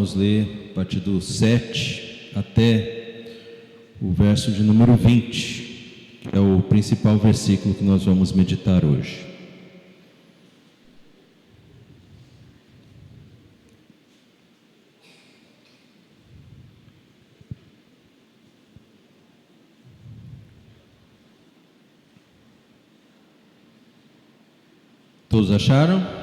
vamos ler a partir do 7 até o verso de número 20, que é o principal versículo que nós vamos meditar hoje. Todos acharam?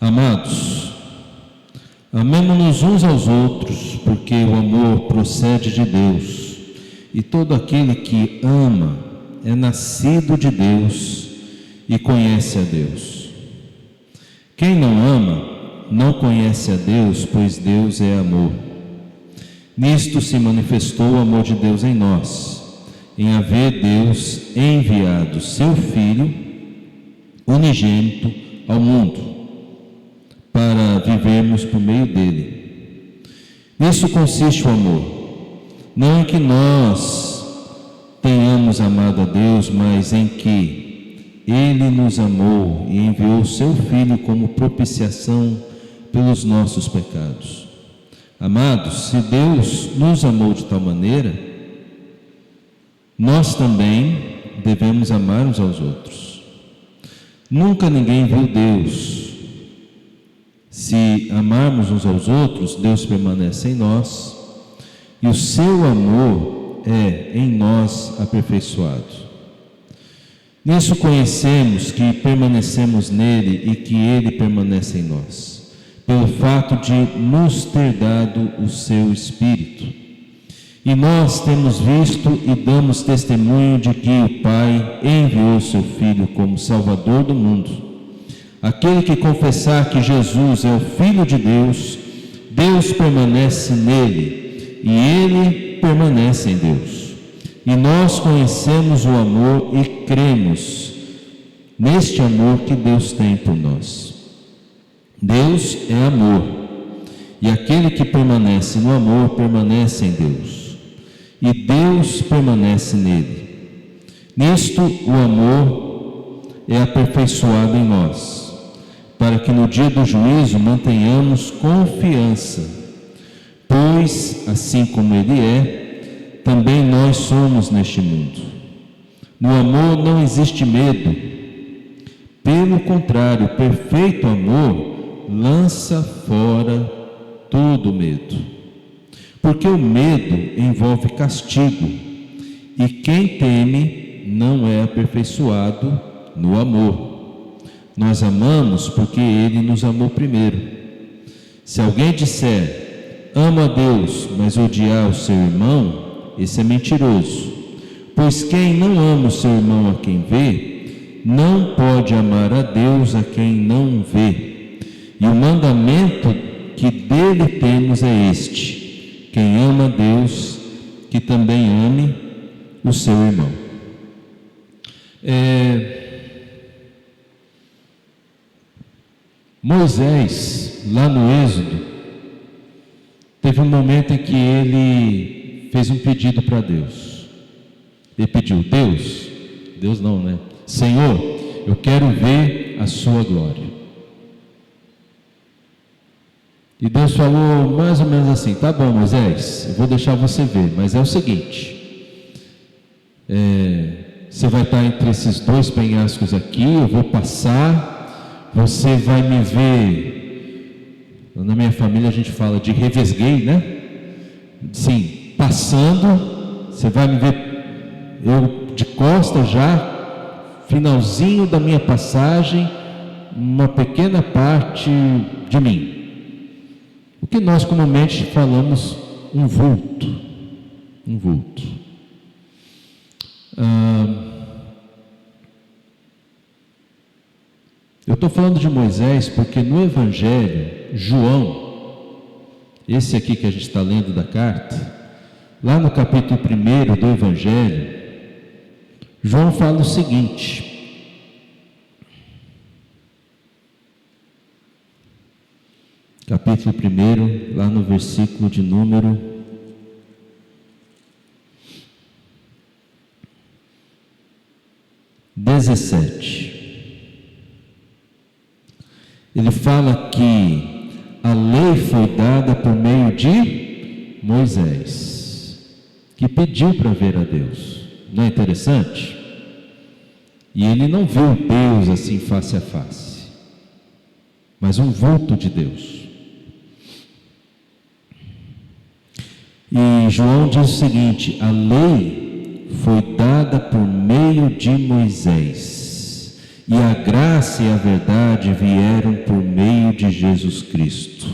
Amados, amemo-nos uns aos outros, porque o amor procede de Deus, e todo aquele que ama é nascido de Deus e conhece a Deus. Quem não ama não conhece a Deus, pois Deus é amor. Nisto se manifestou o amor de Deus em nós, em haver Deus enviado seu Filho unigênito ao mundo, para vivermos por meio dele. Nisso consiste o amor, não em que nós tenhamos amado a Deus, mas em que Ele nos amou e enviou seu Filho como propiciação pelos nossos pecados. Amados, se Deus nos amou de tal maneira, nós também devemos amar uns aos outros. Nunca ninguém viu Deus. Se amarmos uns aos outros, Deus permanece em nós e o seu amor é em nós aperfeiçoado. Nisso conhecemos que permanecemos nele e que ele permanece em nós, pelo fato de nos ter dado o seu Espírito. E nós temos visto e damos testemunho de que o Pai enviou seu Filho como Salvador do mundo. Aquele que confessar que Jesus é o Filho de Deus, Deus permanece nele e ele permanece em Deus. E nós conhecemos o amor e cremos neste amor que Deus tem por nós. Deus é amor, e aquele que permanece no amor permanece em Deus, e Deus permanece nele. Nisto o amor é aperfeiçoado em nós, para que no dia do juízo mantenhamos confiança, pois, assim como Ele é, também nós somos neste mundo. No amor não existe medo, pelo contrário, o perfeito amor lança fora todo medo, porque o medo envolve castigo, e quem teme não é aperfeiçoado no amor. Nós amamos porque Ele nos amou primeiro. Se alguém disser, amo a Deus, mas odiar o seu irmão, esse é mentiroso. Pois quem não ama o seu irmão a quem vê, não pode amar a Deus a quem não vê. E o mandamento que dele temos é este: quem ama a Deus, que também ame o seu irmão. Moisés, lá no Êxodo, teve um momento em que ele fez um pedido para Deus. Ele pediu, Deus não, né? Senhor, eu quero ver a sua glória. E Deus falou mais ou menos assim, tá bom, Moisés, eu vou deixar você ver, mas é o seguinte, você vai estar entre esses dois penhascos aqui, eu vou passar, você vai me ver, na minha família a gente fala de revesguei, né? Sim, passando, você vai me ver, eu de costas já, finalzinho da minha passagem, uma pequena parte de mim. O que nós comumente falamos um vulto. Eu estou falando de Moisés porque no Evangelho, João, esse aqui que a gente está lendo da carta, lá no capítulo 1 do Evangelho, João fala o seguinte, capítulo 1, lá no versículo de número 17. Ele fala que a lei foi dada por meio de Moisés, que pediu para ver a Deus. Não é interessante? E ele não viu Deus assim face a face, mas um vulto de Deus. E João diz o seguinte: a lei foi dada por meio de Moisés, e a graça e a verdade vieram por meio de Jesus Cristo.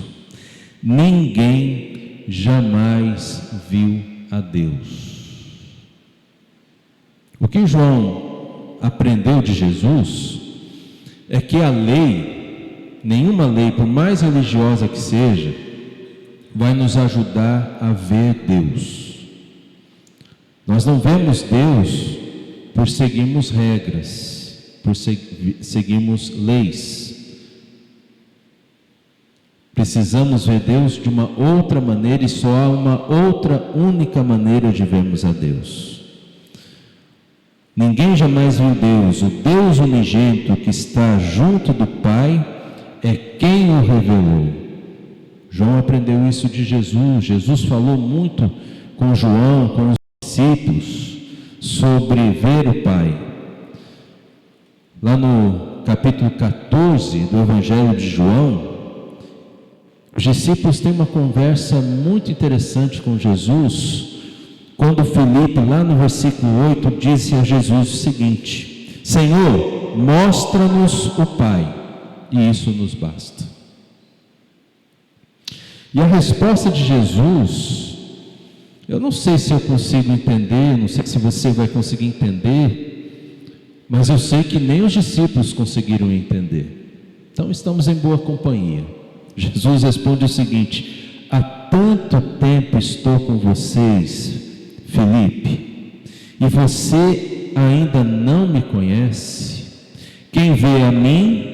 Ninguém jamais viu a Deus. O que João aprendeu de Jesus é que a lei, nenhuma lei, por mais religiosa que seja, vai nos ajudar a ver Deus. Nós não vemos Deus por seguirmos regras, por seguirmos leis. Precisamos ver Deus de uma outra maneira, e só há uma outra única maneira de vermos a Deus. Ninguém jamais viu Deus. O Deus unigênito que está junto do Pai é quem o revelou. João aprendeu isso de Jesus. Jesus falou muito com João, com os discípulos, sobre ver o Pai. Lá no capítulo 14 do Evangelho de João, os discípulos têm uma conversa muito interessante com Jesus, quando Filipe, lá no versículo 8, disse a Jesus o seguinte: Senhor, mostra-nos o Pai, e isso nos basta. E a resposta de Jesus, eu não sei se eu consigo entender, não sei se você vai conseguir entender, mas eu sei que nem os discípulos conseguiram entender. Então estamos em boa companhia. Jesus responde o seguinte: há tanto tempo estou com vocês, Filipe, e você ainda não me conhece? Quem vê a mim,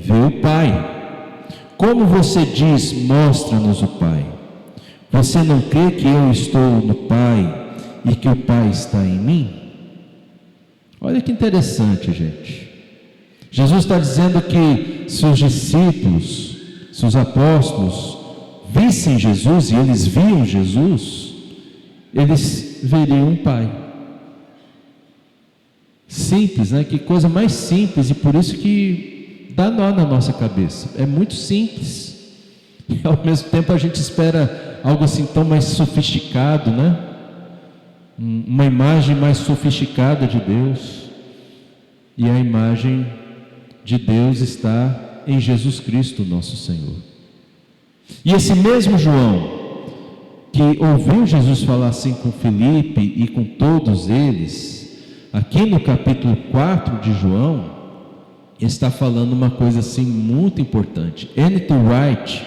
vê o Pai. Como você diz, mostra-nos o Pai? Você não crê que eu estou no Pai e que o Pai está em mim? Olha que interessante, gente. Jesus está dizendo que se os discípulos, se os apóstolos vissem Jesus, e eles viam Jesus, eles veriam o Pai. Simples, né? Que coisa mais simples, e por isso que dá nó na nossa cabeça. É muito simples, e ao mesmo tempo a gente espera algo assim tão mais sofisticado, né? Uma imagem mais sofisticada de Deus, e a imagem de Deus está em Jesus Cristo, nosso Senhor. E esse mesmo João, que ouviu Jesus falar assim com Filipe e com todos eles, aqui no capítulo 4 de João, está falando uma coisa assim muito importante. N.T. Wright,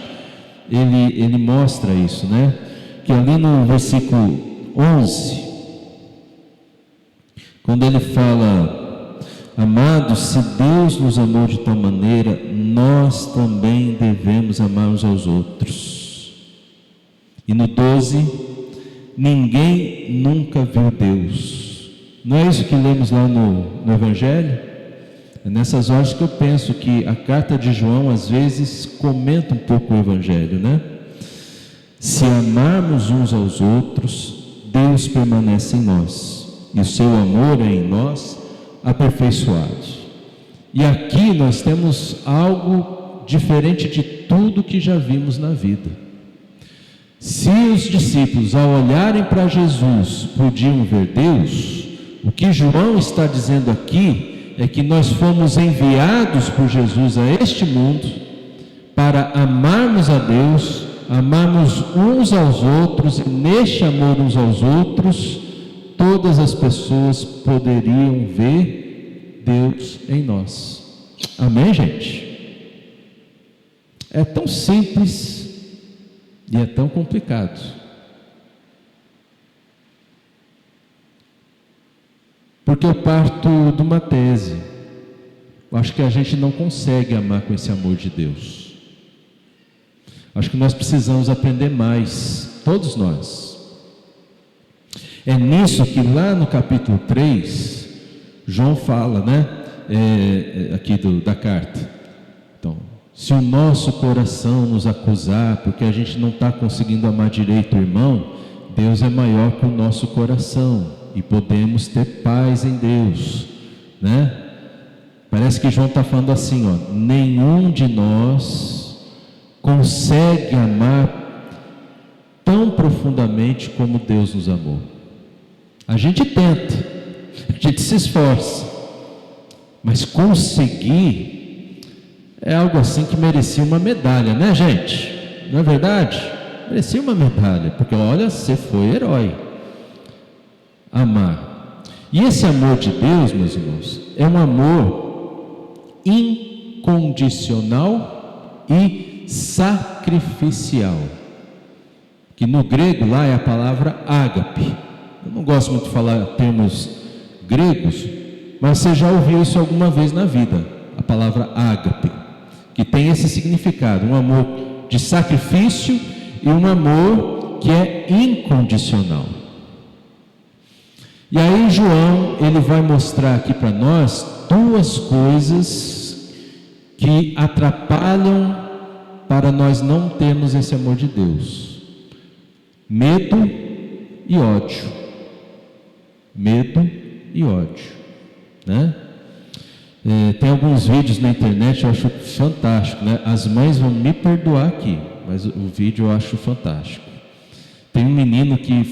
ele mostra isso, né? Que ali no versículo 11, quando ele fala: amados, se Deus nos amou de tal maneira, nós também devemos amar uns aos outros. E no 12, ninguém nunca viu Deus. Não é isso que lemos lá no Evangelho? É nessas horas que eu penso que a carta de João às vezes comenta um pouco o Evangelho, né? Se amarmos uns aos outros, Deus permanece em nós, e o seu amor é em nós aperfeiçoado. E aqui nós temos algo diferente de tudo que já vimos na vida. Se os discípulos, ao olharem para Jesus, podiam ver Deus, o que João está dizendo aqui é que nós fomos enviados por Jesus a este mundo para amarmos a Deus, amarmos uns aos outros, e neste amor uns aos outros, todas as pessoas poderiam ver Deus em nós. Amém, gente? É tão simples e é tão complicado. Porque eu parto de uma tese. Eu acho que a gente não consegue amar com esse amor de Deus. Acho que nós precisamos aprender mais, todos nós. É nisso que lá no capítulo 3, João fala, né? Aqui da carta. Então, se o nosso coração nos acusar, porque a gente não está conseguindo amar direito o irmão, Deus é maior que o nosso coração e podemos ter paz em Deus, né? Parece que João está falando assim, ó, nenhum de nós consegue amar tão profundamente como Deus nos amou. A gente tenta, a gente se esforça, mas conseguir é algo assim que merecia uma medalha, né, gente? Não é verdade? Merecia uma medalha, porque olha, você foi herói. Amar. E esse amor de Deus, meus irmãos, é um amor incondicional e sacrificial, que no grego lá é a palavra ágape. Eu não gosto muito de falar termos gregos, mas você já ouviu isso alguma vez na vida, a palavra ágape, que tem esse significado, um amor de sacrifício e um amor que é incondicional. E aí João, ele vai mostrar aqui para nós duas coisas que atrapalham para nós não termos esse amor de Deus: medo e ódio. Medo e ódio, né? Tem alguns vídeos na internet, eu acho fantástico, né? As mães vão me perdoar aqui, mas o vídeo eu acho fantástico. Tem um menino que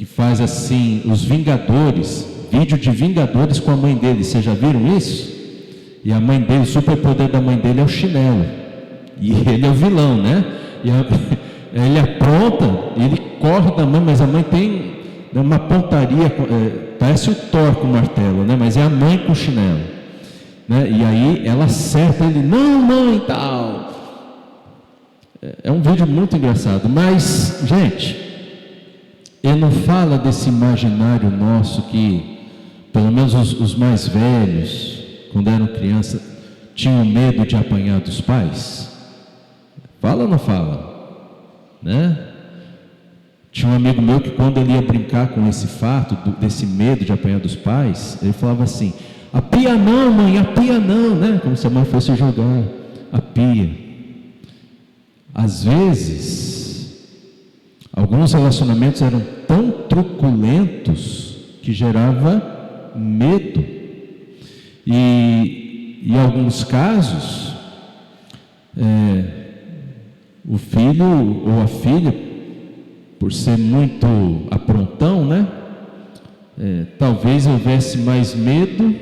faz assim, os Vingadores, vídeo de Vingadores com a mãe dele, vocês já viram isso? E a mãe dele, o superpoder da mãe dele é o chinelo, e ele é o vilão, né? E ele apronta, ele corre da mãe, mas a mãe tem uma pontaria, parece o Thor com o martelo, né? Mas é a mãe com o chinelo, né? E aí ela acerta ele, não mãe, tal. É um vídeo muito engraçado, mas gente, ele não fala desse imaginário nosso que, pelo menos os mais velhos, quando eram crianças, tinham medo de apanhar dos pais. Fala ou não fala? Né? Tinha um amigo meu que, quando ele ia brincar com esse fato, desse medo de apanhar dos pais, ele falava assim: a pia não, mãe, a pia não, né? Como se a mãe fosse jogar a pia. Às vezes, alguns relacionamentos eram tão truculentos que gerava medo. E em alguns casos, o filho ou a filha, por ser muito aprontão, né? Talvez houvesse mais medo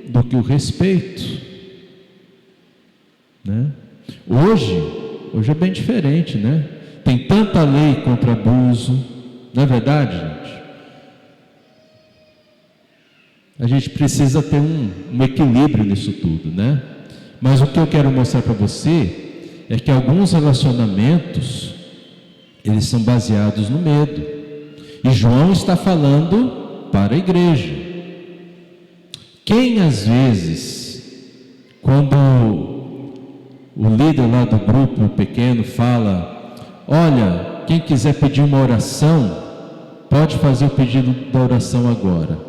do que o respeito, né? Hoje é bem diferente, né? Tem tanta lei contra abuso, não é verdade, gente? A gente precisa ter um equilíbrio nisso tudo, né? Mas o que eu quero mostrar para você é que alguns relacionamentos, eles são baseados no medo. E João está falando para a igreja. Quem às vezes, quando o líder lá do grupo pequeno fala: olha, quem quiser pedir uma oração, pode fazer o pedido da oração agora.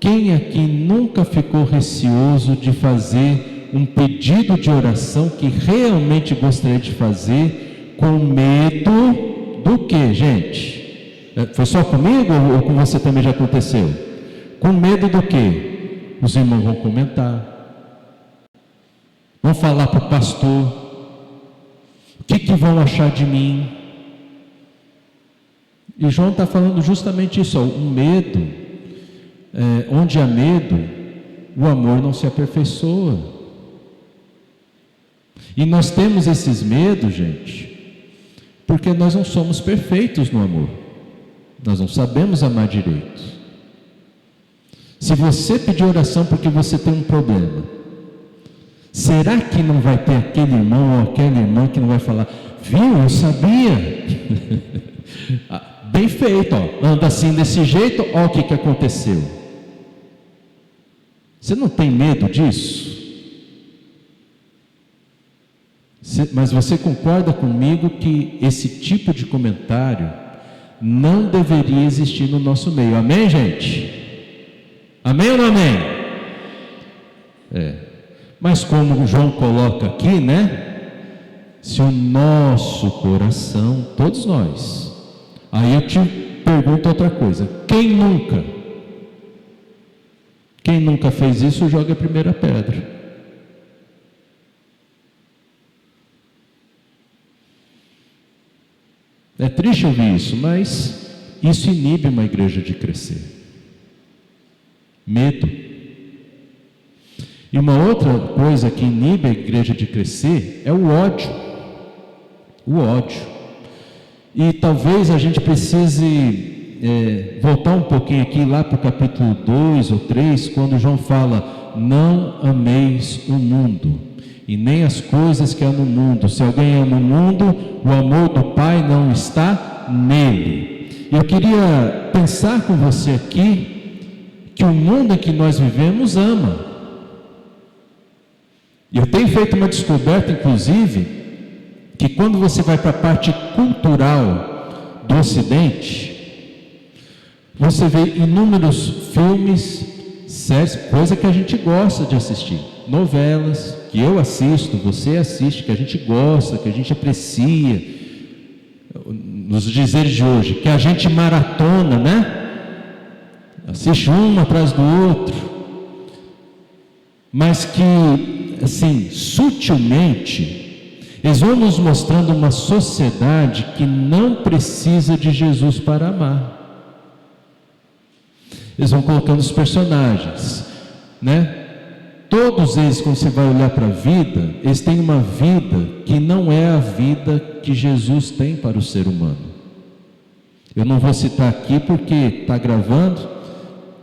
Quem aqui nunca ficou receoso de fazer um pedido de oração que realmente gostaria de fazer, com medo do que, gente? Foi só comigo ou com você também já aconteceu? Com medo do que? Os irmãos vão comentar, vão falar para o pastor, o que vão achar de mim? E João está falando justamente isso, ó, o medo, onde há medo, o amor não se aperfeiçoa. E nós temos esses medos, gente, porque nós não somos perfeitos no amor, nós não sabemos amar direito. Se você pedir oração porque você tem um problema, será que não vai ter aquele irmão ou aquela irmã que não vai falar: viu, eu sabia? Bem feito, ó, anda assim desse jeito, ó o que aconteceu. Você não tem medo disso? Mas você concorda comigo que esse tipo de comentário não deveria existir no nosso meio, amém, gente? Amém ou não amém? Mas como o João coloca aqui, né? Se o nosso coração, todos nós. Aí eu te pergunto outra coisa: quem nunca fez isso, joga a primeira pedra. É triste ouvir isso, mas isso inibe uma igreja de crescer. Medo. E uma outra coisa que inibe a igreja de crescer é o ódio. O ódio. E talvez a gente precise voltar um pouquinho aqui lá para o capítulo 2 ou 3, quando João fala: não ameis o mundo, e nem as coisas que há no mundo. Se alguém ama o mundo, o amor do Pai não está nele. Eu queria pensar com você aqui que o mundo em que nós vivemos ama. Eu tenho feito uma descoberta, inclusive, que quando você vai para a parte cultural do Ocidente, você vê inúmeros filmes, séries, coisa que a gente gosta de assistir, novelas que eu assisto, você assiste, que a gente gosta, que a gente aprecia, nos dizeres de hoje, que a gente maratona, né? Assiste um atrás do outro, mas que, assim, sutilmente, eles vão nos mostrando uma sociedade que não precisa de Jesus para amar. Eles vão colocando os personagens, né? Todos eles, quando você vai olhar para a vida, eles têm uma vida que não é a vida que Jesus tem para o ser humano. Eu não vou citar aqui porque está gravando,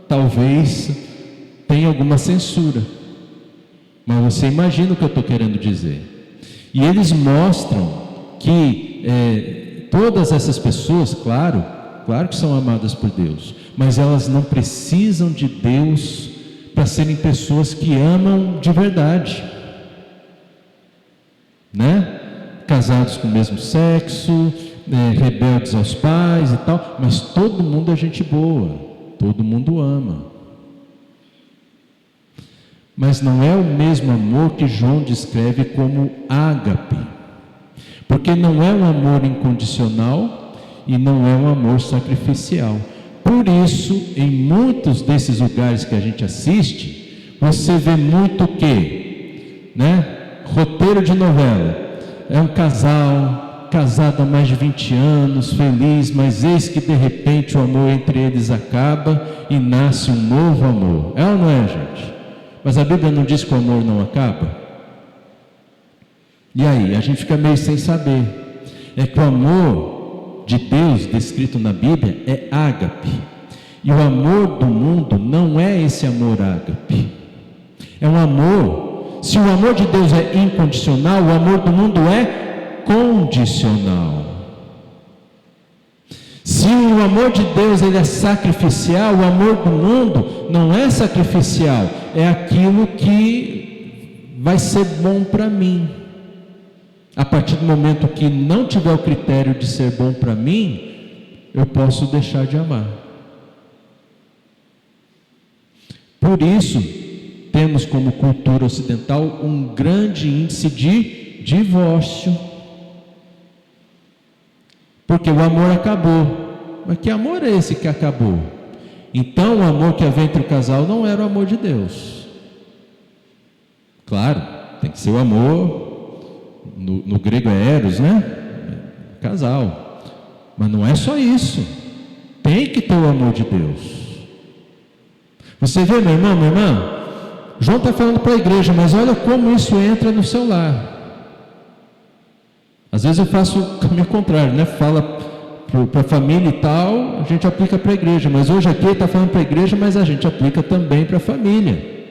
talvez tenha alguma censura, mas você imagina o que eu estou querendo dizer. E eles mostram que todas essas pessoas, claro que são amadas por Deus, mas elas não precisam de Deus para serem pessoas que amam de verdade, né? Casados com o mesmo sexo, rebeldes aos pais e tal, mas todo mundo é gente boa, todo mundo ama. Mas não é o mesmo amor que João descreve como ágape, porque não é um amor incondicional e não é um amor sacrificial. Por isso, em muitos desses lugares que a gente assiste, você vê muito o quê? Roteiro de novela. É um casal, casado há mais de 20 anos, feliz, mas eis que de repente o amor entre eles acaba e nasce um novo amor. É ou não é, gente? Mas a Bíblia não diz que o amor não acaba? E aí, a gente fica meio sem saber. É que o amor de Deus, descrito na Bíblia, é ágape. E o amor do mundo não é esse amor ágape. É um amor, se o amor de Deus é incondicional, o amor do mundo é condicional. Se o amor de Deus ele é sacrificial, o amor do mundo não é sacrificial, é aquilo que vai ser bom para mim. A partir do momento que não tiver o critério de ser bom para mim, eu posso deixar de amar. Por isso, temos como cultura ocidental um grande índice de divórcio. Porque o amor acabou. Mas que amor é esse que acabou? Então o amor que havia entre o casal não era o amor de Deus. Claro, tem que ser o amor, no grego é eros, né? Casal. Mas não é só isso. Tem que ter o amor de Deus. Você vê, meu irmão, minha irmã? João está falando para a igreja, mas olha como isso entra no seu lar. Às vezes eu faço o caminho contrário, né? Fala para a família e tal, a gente aplica para a igreja, mas hoje aqui ele está falando para a igreja, mas a gente aplica também para a família.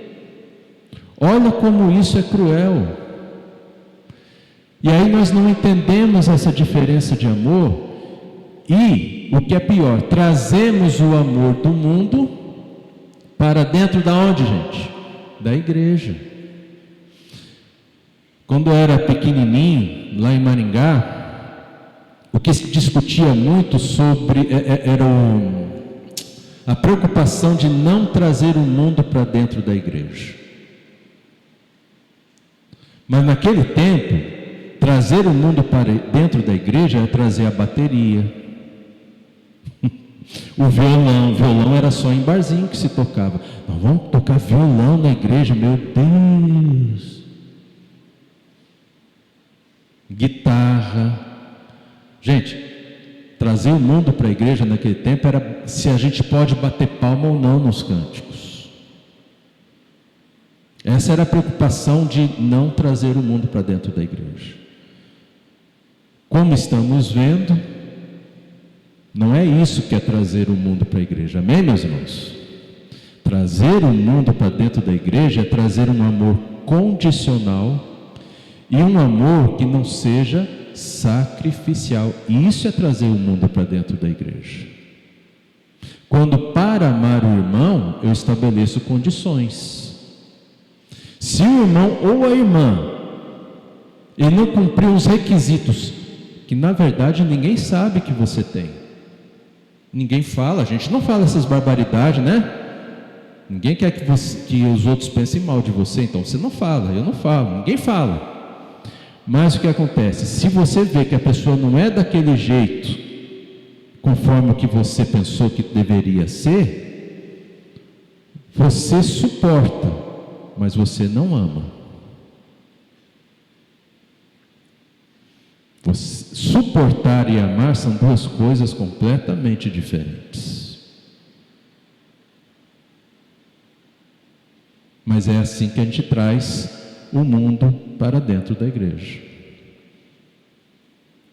Olha como isso é cruel. E aí nós não entendemos essa diferença de amor e, o que é pior, trazemos o amor do mundo para dentro da onde, gente? Da igreja. Quando eu era pequenininho, lá em Maringá, o que se discutia muito sobre era a preocupação de não trazer o mundo para dentro da igreja. Mas naquele tempo, trazer o mundo para dentro da igreja é trazer a bateria, o violão era só em barzinho que se tocava. Nós vamos tocar violão na igreja, meu Deus. Guitarra. Gente, trazer o mundo para a igreja naquele tempo era se a gente pode bater palma ou não nos cânticos. Essa era a preocupação de não trazer o mundo para dentro da igreja. Como estamos vendo, não é isso que é trazer o mundo para a igreja, amém, meus irmãos? Trazer o mundo para dentro da igreja é trazer um amor condicional e um amor que não seja sacrificial. Isso é trazer o mundo para dentro da igreja. Quando para amar o irmão, eu estabeleço condições. Se o irmão ou a irmã ele não cumpriu os requisitos, que na verdade ninguém sabe que você tem, ninguém fala, a gente não fala essas barbaridades, né? Ninguém quer que os outros pensem mal de você, então você não fala, eu não falo, ninguém fala. Mas o que acontece? Se você vê que a pessoa não é daquele jeito, conforme o que você pensou que deveria ser, você suporta, mas você não ama. Suportar e amar são duas coisas completamente diferentes. Mas é assim que a gente traz o mundo para dentro da igreja.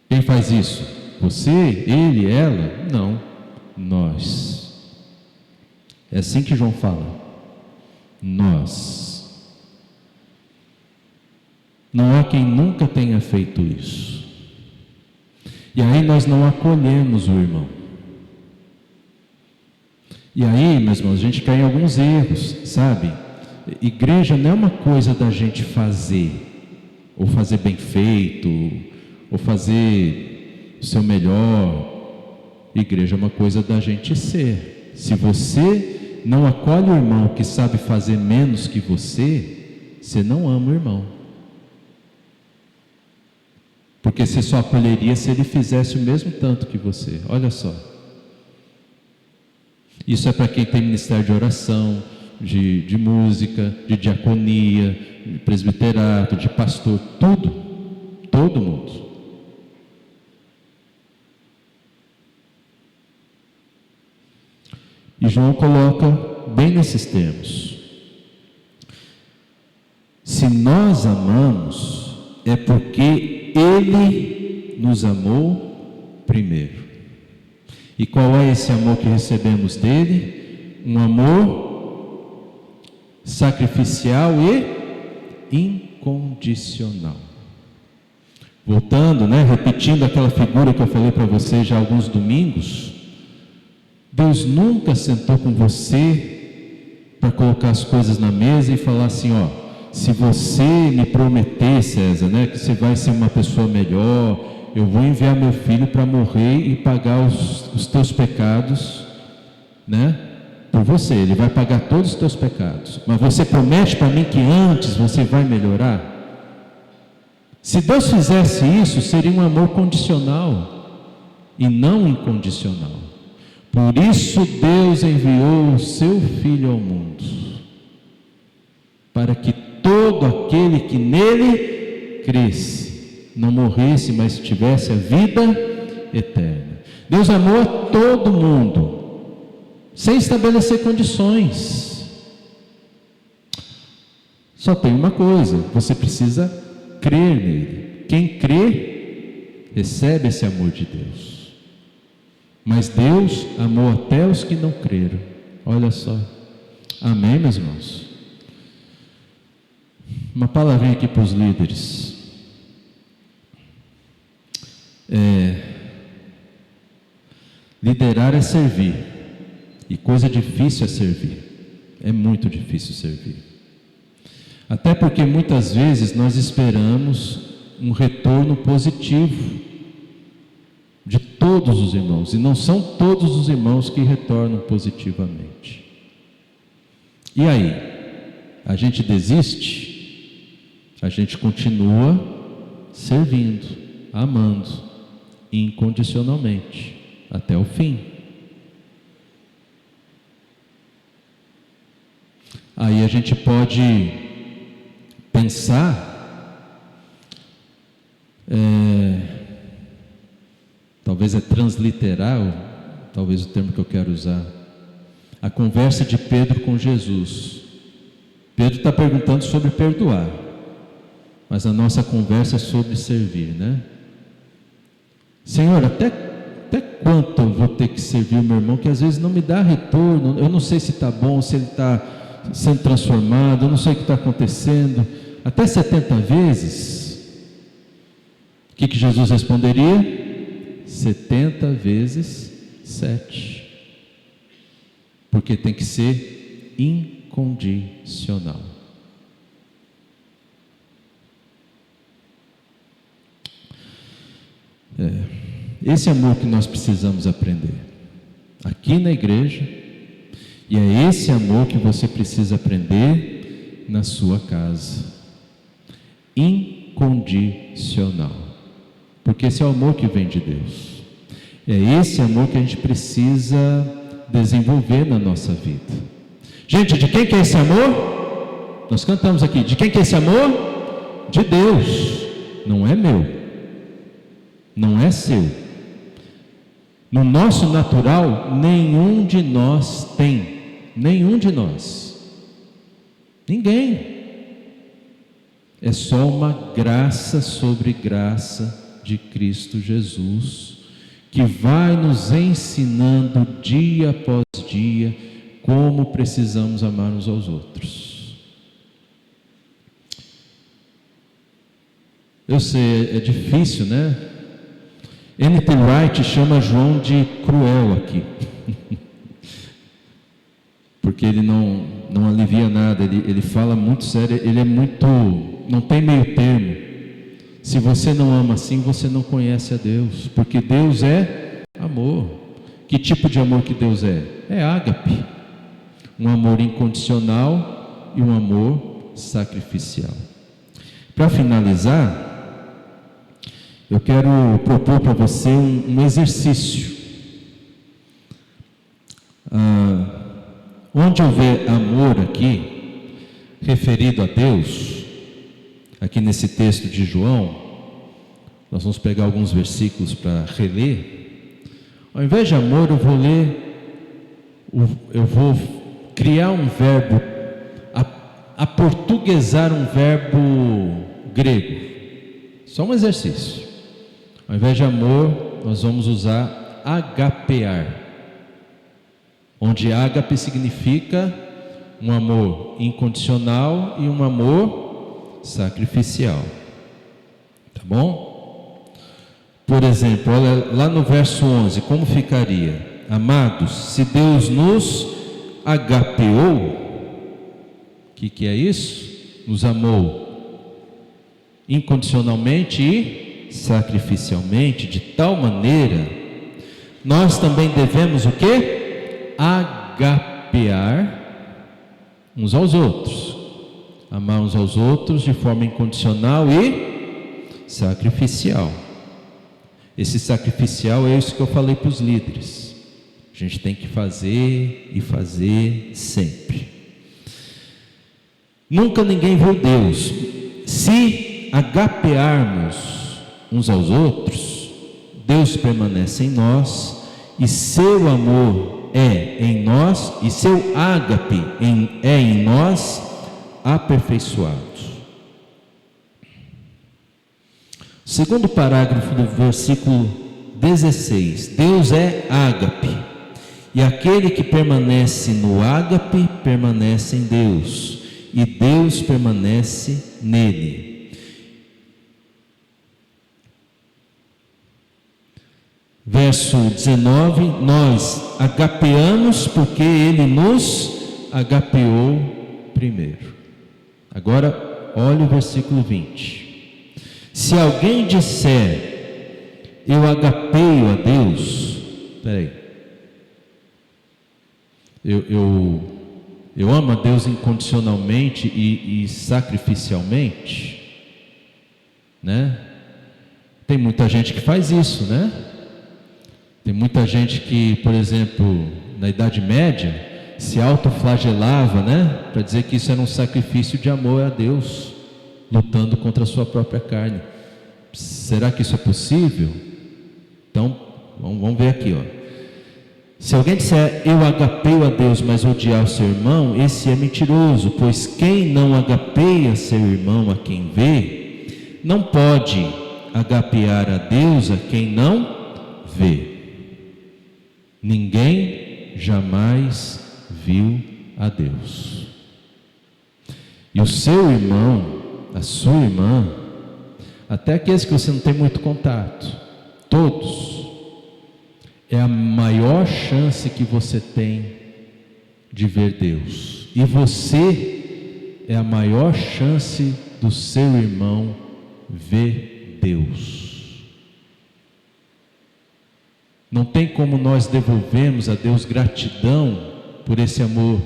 Quem faz isso? Você, ele, ela? Não, nós. É assim que João fala. Nós. Não há quem nunca tenha feito isso. E aí nós não acolhemos o irmão. E aí, meus irmãos, a gente cai em alguns erros, sabe? Igreja não é uma coisa da gente fazer, ou fazer bem feito, ou fazer o seu melhor. Igreja é uma coisa da gente ser. Se você não acolhe o irmão que sabe fazer menos que você não ama o irmão. Porque você só acolheria se ele fizesse o mesmo tanto que você. Olha só. Isso é para quem tem ministério de oração, de música, de diaconia, de presbiterato, de pastor, tudo. Todo mundo. E João coloca bem nesses termos. Se nós amamos, é porque Ele nos amou primeiro. E qual é esse amor que recebemos dele? Um amor sacrificial e incondicional. Voltando, repetindo aquela figura que eu falei para vocês já há alguns domingos, Deus nunca sentou com você para colocar as coisas na mesa e falar assim, se você me prometer, César, que você vai ser uma pessoa melhor, eu vou enviar meu filho para morrer e pagar os teus pecados, por você, ele vai pagar todos os teus pecados, mas você promete para mim que antes você vai melhorar? Se Deus fizesse isso, seria um amor condicional e não incondicional. Por isso Deus enviou o seu Filho ao mundo, para que todo aquele que nele cresce, não morresse, mas tivesse a vida eterna. Deus amou a todo mundo, sem estabelecer condições. Só tem uma coisa, você precisa crer nele. Quem crê, recebe esse amor de Deus. Mas Deus amou até os que não creram. Olha só. Amém, meus irmãos? Uma palavrinha aqui para os líderes. Liderar é servir. E coisa difícil é servir. É muito difícil servir. Até porque muitas vezes nós esperamos um retorno positivo de todo todos os irmãos, e não são todos os irmãos que retornam positivamente. E aí? A gente desiste? A gente continua servindo, amando, incondicionalmente, até o fim. Aí a gente pode pensar, talvez é transliterar, talvez o termo que eu quero usar, a conversa de Pedro com Jesus. Pedro está perguntando sobre perdoar, mas a nossa conversa é sobre servir, né? Senhor, até quanto eu vou ter que servir o meu irmão, que às vezes não me dá retorno, eu não sei se está bom, se ele está sendo transformado, eu não sei o que está acontecendo, até 70 vezes? O que Jesus responderia? 70 vezes 7, porque tem que ser incondicional. Esse amor que nós precisamos aprender aqui na igreja, e é esse amor que você precisa aprender na sua casa. Incondicional. Porque esse é o amor que vem de Deus. É esse amor que a gente precisa desenvolver na nossa vida. Gente, de quem que é esse amor? Nós cantamos aqui. De quem que é esse amor? De Deus. Não é meu. Não é seu. No nosso natural, nenhum de nós tem. Nenhum de nós. Ninguém. É só uma graça sobre graça de Cristo Jesus, que vai nos ensinando dia após dia como precisamos amar uns aos outros. Eu sei, é difícil, né? N.T. Wright chama João de cruel aqui. Porque ele não alivia nada, ele fala muito sério, ele é muito, não tem meio termo. Se você não ama assim, você não conhece a Deus, porque Deus é amor. Que tipo de amor que Deus é? É ágape, um amor incondicional e um amor sacrificial. Para finalizar, eu quero propor para você um exercício. Onde houver amor aqui, referido a Deus, aqui nesse texto de João, nós vamos pegar alguns versículos para reler. Ao invés de amor, eu vou criar um verbo, aportuguesar um verbo grego. Só um exercício. Ao invés de amor, nós vamos usar agapear, onde ágape significa um amor incondicional e um amor sacrificial. Tá bom? Por exemplo, olha lá no verso 11, como ficaria? Amados, se Deus nos agapeou, o que é isso? Nos amou incondicionalmente e sacrificialmente, de tal maneira, nós também devemos o quê? Agapear uns aos outros, amar uns aos outros de forma incondicional e sacrificial. Esse sacrificial é isso que eu falei para os líderes. A gente tem que fazer e fazer sempre. Nunca ninguém viu Deus. Se agapearmos uns aos outros, Deus permanece em nós e seu amor é em nós, e seu ágape é em nós aperfeiçoado. Segundo parágrafo do versículo 16, Deus é ágape, e aquele que permanece no ágape permanece em Deus, e Deus permanece nele. Verso 19, nós agapeamos porque Ele nos agapeou primeiro. Agora, olha o versículo 20. Se alguém disser, eu agapeio a Deus. Espera aí. Eu amo a Deus incondicionalmente e sacrificialmente, né? Tem muita gente que faz isso, né? Tem muita gente que, por exemplo, na Idade Média, se autoflagelava, né? Para dizer que isso era um sacrifício de amor a Deus, lutando contra a sua própria carne. Será que isso é possível? Então, vamos ver aqui, ó. Se alguém disser, eu agapeio a Deus, mas odiar o seu irmão, esse é mentiroso, pois quem não agapeia seu irmão a quem vê, não pode agapear a Deus a quem não vê. Ninguém jamais viu a Deus. E o seu irmão, a sua irmã, até aqueles que você não tem muito contato, todos, é a maior chance que você tem de ver Deus. E você é a maior chance do seu irmão ver Deus. Não tem como nós devolvermos a Deus gratidão por esse amor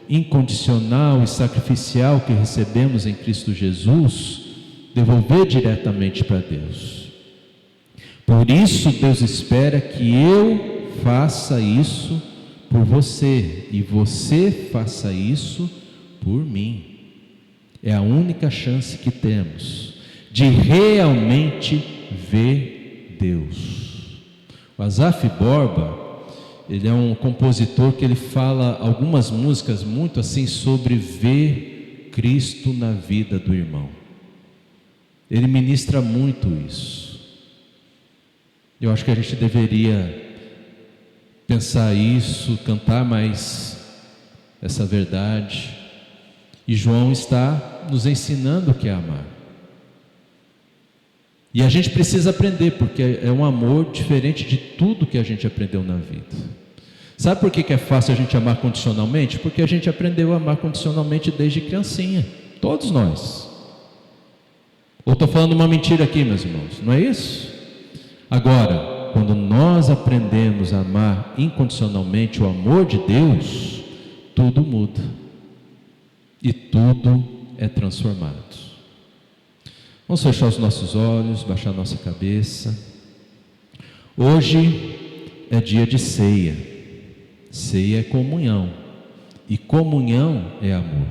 incondicional e sacrificial que recebemos em Cristo Jesus, devolver diretamente para Deus. Por isso Deus espera que eu faça isso por você e você faça isso por mim. É a única chance que temos de realmente ver Deus. O Asaf Borba, ele é um compositor que ele fala algumas músicas muito assim sobre ver Cristo na vida do irmão. Ele ministra muito isso. Eu acho que a gente deveria pensar isso, cantar mais essa verdade. E João está nos ensinando o que é amar. E a gente precisa aprender, porque é um amor diferente de tudo que a gente aprendeu na vida. Sabe por que é fácil a gente amar condicionalmente? Porque a gente aprendeu a amar condicionalmente desde criancinha. Todos nós. Ou estou falando uma mentira aqui, meus irmãos? Não é isso? Agora, quando nós aprendemos a amar incondicionalmente o amor de Deus, tudo muda e tudo é transformado. Vamos fechar os nossos olhos, baixar nossa cabeça. Hoje é dia de ceia. Ceia é comunhão e comunhão é amor.